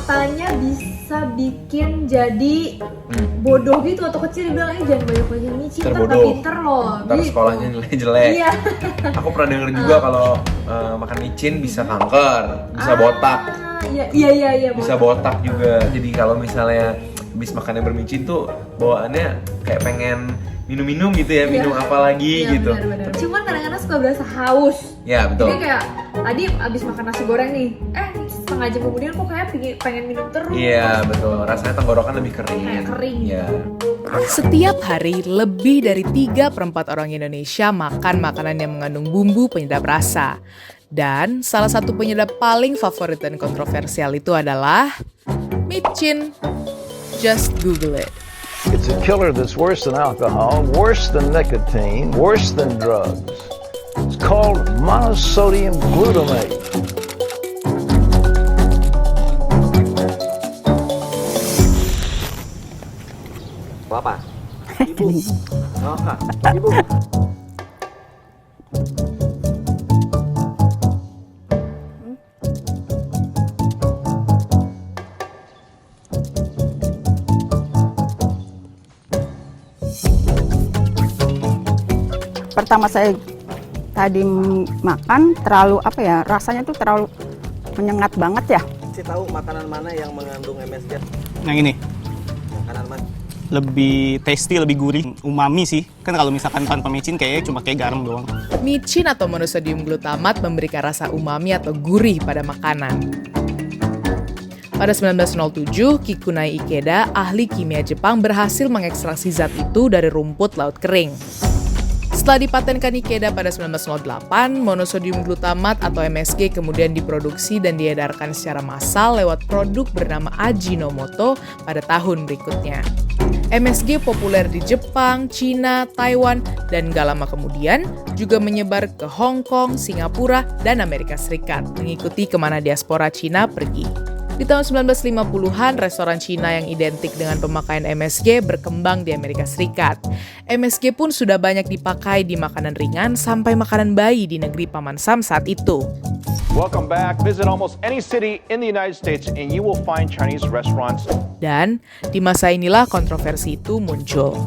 katanya bisa bikin jadi bodoh gitu atau kecil, dibilang jangan banyak micin, ntar gak pinter loh. Ntar sekolahnya nilai jelek. Iya. Aku pernah denger juga kalau makan micin bisa kanker, bisa botak. Iya. Bisa botak juga. Jadi kalau misalnya habis makan yang bermicin tuh bawaannya kayak pengen minum-minum gitu ya, minum apa lagi gitu. Bener. Cuman kadang-kadang suka berasa haus. Ya betul. Jadi kayak tadi abis makan nasi goreng nih, setengah jam kemudian kok kayak pengen minum terus. Iya betul, rasanya tenggorokan lebih kering. Kayak kering. Ya. Setiap hari, lebih dari 3/4 orang Indonesia makan makanan yang mengandung bumbu penyedap rasa. Dan salah satu penyedap paling favorit dan kontroversial itu adalah micin. Just Google it. It's a killer that's worse than alcohol, worse than nicotine, worse than drugs. It's called monosodium glutamate. Apa? Ibu. Oh, Kak. Ibu. Pertama saya tadi makan terlalu rasanya tuh terlalu menyengat banget ya. Kasih tahu makanan mana yang mengandung MSG? Yang ini Makanan mana? lebih tasty, lebih gurih, umami sih. Kan kalau misalkan tanpa micin kayaknya cuma kayak garam doang. Micin atau monosodium glutamat memberikan rasa umami atau gurih pada makanan. Pada 1907, Kikunai Ikeda, ahli kimia Jepang, berhasil mengekstraksi zat itu dari rumput laut kering. Setelah dipatenkan Ikeda pada 1908, monosodium glutamat atau MSG kemudian diproduksi dan diedarkan secara massal lewat produk bernama Ajinomoto pada tahun berikutnya. MSG populer di Jepang, Cina, Taiwan, dan gak lama kemudian juga menyebar ke Hong Kong, Singapura, dan Amerika Serikat, mengikuti kemana diaspora Cina pergi. Di tahun 1950-an, restoran Cina yang identik dengan pemakaian MSG berkembang di Amerika Serikat. MSG pun sudah banyak dipakai di makanan ringan sampai makanan bayi di negeri Paman Sam saat itu. Welcome back. Visit almost any city in the United States and you will find Chinese restaurants. Dan di masa inilah kontroversi itu muncul.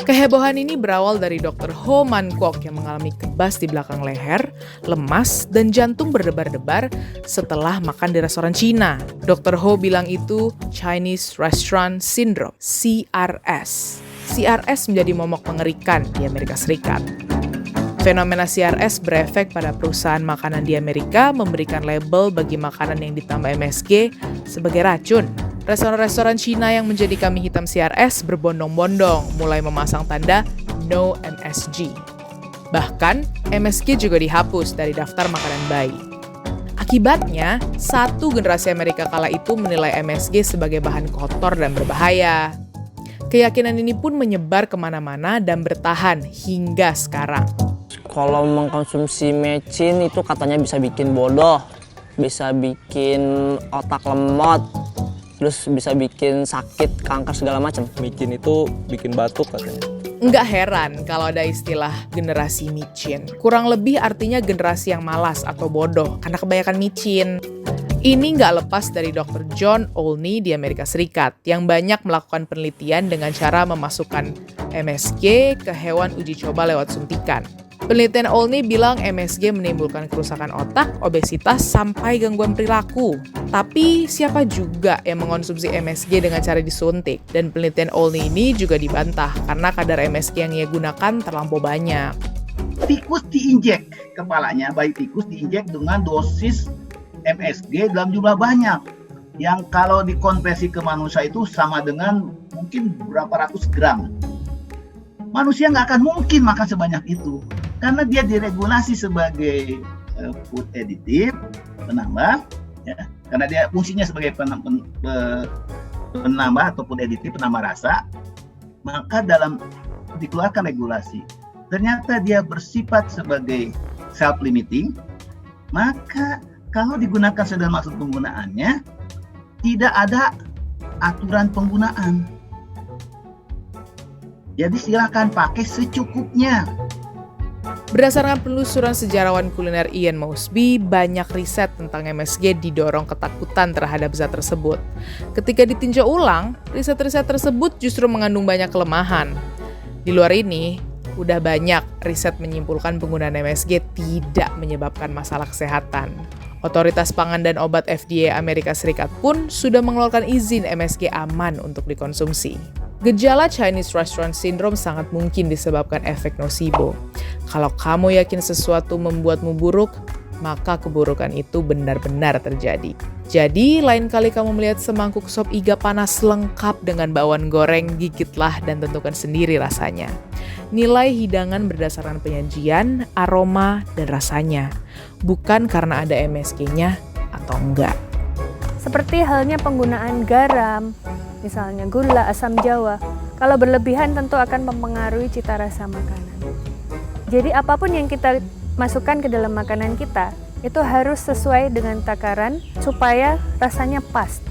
Kehebohan ini berawal dari Dr. Ho Man Kwok yang mengalami kebas di belakang leher, lemas, dan jantung berdebar-debar setelah makan di restoran Cina. Dr. Ho bilang itu Chinese Restaurant Syndrome, CRS. CRS menjadi momok mengerikan di Amerika Serikat. Fenomena CRS berefek pada perusahaan makanan di Amerika memberikan label bagi makanan yang ditambah MSG sebagai racun. Restoran-restoran Cina yang menjadi kambing hitam CRS berbondong-bondong mulai memasang tanda No MSG. Bahkan, MSG juga dihapus dari daftar makanan bayi. Akibatnya, satu generasi Amerika kala itu menilai MSG sebagai bahan kotor dan berbahaya. Keyakinan ini pun menyebar kemana-mana dan bertahan hingga sekarang. Kalau mengkonsumsi micin itu katanya bisa bikin bodoh, bisa bikin otak lemot, terus bisa bikin sakit, kanker segala macam. Micin itu bikin batuk katanya. Nggak heran kalau ada istilah generasi micin. Kurang lebih artinya generasi yang malas atau bodoh karena kebanyakan micin. Ini nggak lepas dari Dr. John Olney di Amerika Serikat yang banyak melakukan penelitian dengan cara memasukkan MSG ke hewan uji coba lewat suntikan. Penelitian Olney bilang MSG menimbulkan kerusakan otak, obesitas, sampai gangguan perilaku. Tapi siapa juga yang mengonsumsi MSG dengan cara disuntik? Dan penelitian Olney ini juga dibantah karena kadar MSG yang ia gunakan terlampau banyak. Tikus diinjek kepalanya, bayi tikus diinjek dengan dosis MSG dalam jumlah banyak. Yang kalau dikonversi ke manusia itu sama dengan mungkin berapa ratus gram. Manusia nggak akan mungkin makan sebanyak itu. Karena dia diregulasi sebagai food additive, penambah, ya. Karena dia fungsinya sebagai penambah atau food additive, penambah rasa, maka dalam dikeluarkan regulasi. Ternyata dia bersifat sebagai self-limiting, maka kalau digunakan sesuai maksud penggunaannya, tidak ada aturan penggunaan. Jadi silakan pakai secukupnya. Berdasarkan penelusuran sejarawan kuliner Ian Mosby, banyak riset tentang MSG didorong ketakutan terhadap zat tersebut. Ketika ditinjau ulang, riset-riset tersebut justru mengandung banyak kelemahan. Di luar ini, udah banyak riset menyimpulkan penggunaan MSG tidak menyebabkan masalah kesehatan. Otoritas Pangan dan Obat FDA Amerika Serikat pun sudah mengeluarkan izin MSG aman untuk dikonsumsi. Gejala Chinese Restaurant Syndrome sangat mungkin disebabkan efek nosibo. Kalau kamu yakin sesuatu membuatmu buruk, maka keburukan itu benar-benar terjadi. Jadi, lain kali kamu melihat semangkuk sop iga panas lengkap dengan bakwan goreng, gigitlah dan tentukan sendiri rasanya. Nilai hidangan berdasarkan penyajian, aroma, dan rasanya, bukan karena ada MSG-nya atau enggak. Seperti halnya penggunaan garam, misalnya gula, asam jawa, kalau berlebihan tentu akan mempengaruhi cita rasa makanan. Jadi apapun yang kita masukkan ke dalam makanan kita, itu harus sesuai dengan takaran supaya rasanya pas.